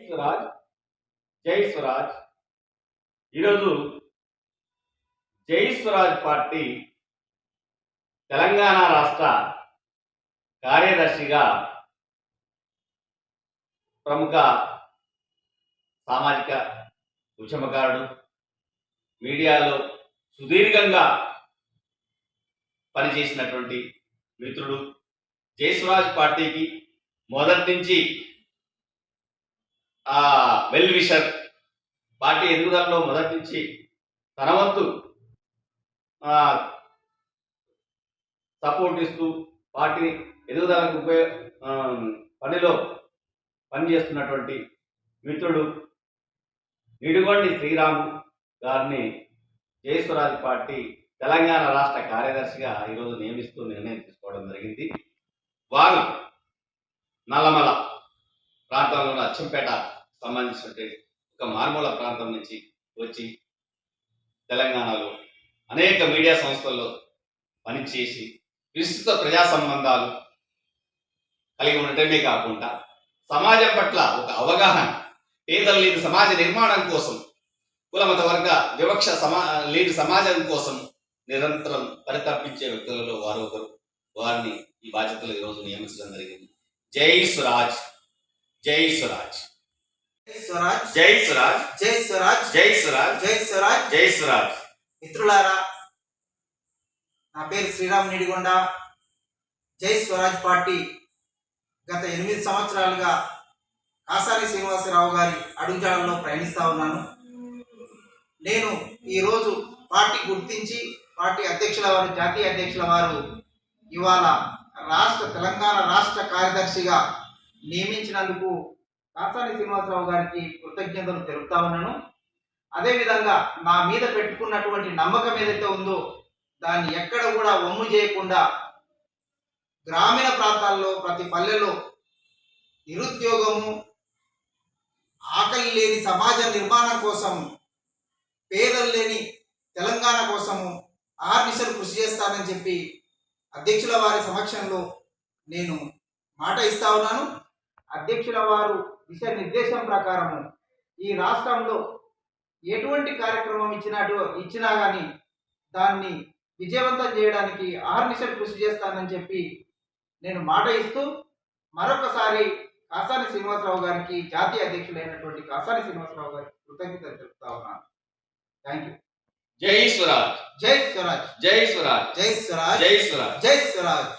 స్వరాజ్ జై స్వరాజ్. ఈరోజు జై స్వరాజ్ పార్టీ తెలంగాణ రాష్ట్ర కార్యదర్శిగా ప్రముఖ సామాజిక ఉద్యమకారుడు, మీడియాలో సుదీర్ఘంగా పనిచేసినటువంటి మిత్రుడు, జై స్వరాజ్ పార్టీకి మొదటి నుంచి వెల్ విషర్, పార్టీ ఎదుగుదలలో మొదటి నుంచి తన వంతు సపోర్ట్ ఇస్తూ పార్టీ ఎదుగుదలకు పనిలో పనిచేస్తున్నటువంటి మిత్రుడు నిడుగొండి శ్రీరాము గారిని జై స్వరాజ్ పార్టీ తెలంగాణ రాష్ట్ర కార్యదర్శిగా ఈరోజు నియమిస్తూ నిర్ణయం తీసుకోవడం జరిగింది. వారు నల్లమల ప్రాంతంలోని అచ్చంపేట సంబంధించినటువంటి ఒక మారుమూల ప్రాంతం నుంచి వచ్చి తెలంగాణలో అనేక మీడియా సంస్థల్లో పనిచేసి విస్తృత ప్రజా సంబంధాలు కలిగి ఉండటమే కాకుండా సమాజం పట్ల ఒక అవగాహన, పేదలు లేని సమాజ నిర్మాణం కోసం, కులమత వర్గ వివక్ష లేని సమాజం కోసం నిరంతరం పరితపించే వ్యక్తులలో వారు ఒకరు. వారిని ఈ బాధ్యతలు ఈరోజు నియమించడం జరిగింది. జై స్వరాజ్, జై స్వరాజ్, జై స్వరాజ్, జై స్వరాజ్, జై స్వరాజ్, జై స్వరాజ్, జై స్వరాజ్. మిత్రులారా, నా పేరు శ్రీరామ్ నిడిగొండ. జై స్వరాజ్ పార్టీ గత 8 సంవత్సరాలుగా కాసాని శ్రీనివాసరావు గారి అడుగుజాడల్లో ప్రయాణిస్తా ఉన్నాను. నేను ఈరోజు పార్టీ గుర్తించి పార్టీ అధ్యక్షుల వారు, జాతీయ అధ్యక్షుల వారు ఇవాళ తెలంగాణ రాష్ట్ర కార్యదర్శిగా నియమించినందుకు కాసాని శ్రీనివాసరావు గారికి కృతజ్ఞతలు తెలుపుతా ఉన్నాను. అదేవిధంగా నా మీద పెట్టుకున్నటువంటి నమ్మకం ఏదైతే ఉందో దాన్ని ఎక్కడ కూడా వమ్ము చేయకుండా గ్రామీణ ప్రాంతాల్లో ప్రతి పల్లెలో నిరుద్యోగము, ఆకలి లేని సమాజ నిర్మాణం కోసం, పేదలు లేని తెలంగాణ కోసము ఆర్నిశలు కృషి చేస్తానని చెప్పి అధ్యక్షుల వారి సమక్షంలో నేను మాట ఇస్తా ఉన్నాను. అధ్యక్షుల వారు దిశానిర్దేశం ప్రకారము ఈ రాష్ట్రంలో ఎటువంటి కార్యక్రమం ఇచ్చినా కానీ దాన్ని విజయవంతం చేయడానికి ఆర్నిశలు కృషి చేస్తానని చెప్పి నేను మాట ఇస్తూ మరొకసారి కాసాని శ్రీనివాసరావు గారికి, జాతీయ అధ్యక్షులైనటువంటి కాసాని శ్రీనివాసరావు గారికి కృతజ్ఞతలు తెలుపుతా ఉన్నాను. Thank you. జై స్వరాజ్, జై స్వరాజ్, జై స్వరాజ్, జై స్వరాజ్, జై స్వరాజ్, జై స్వరాజ్.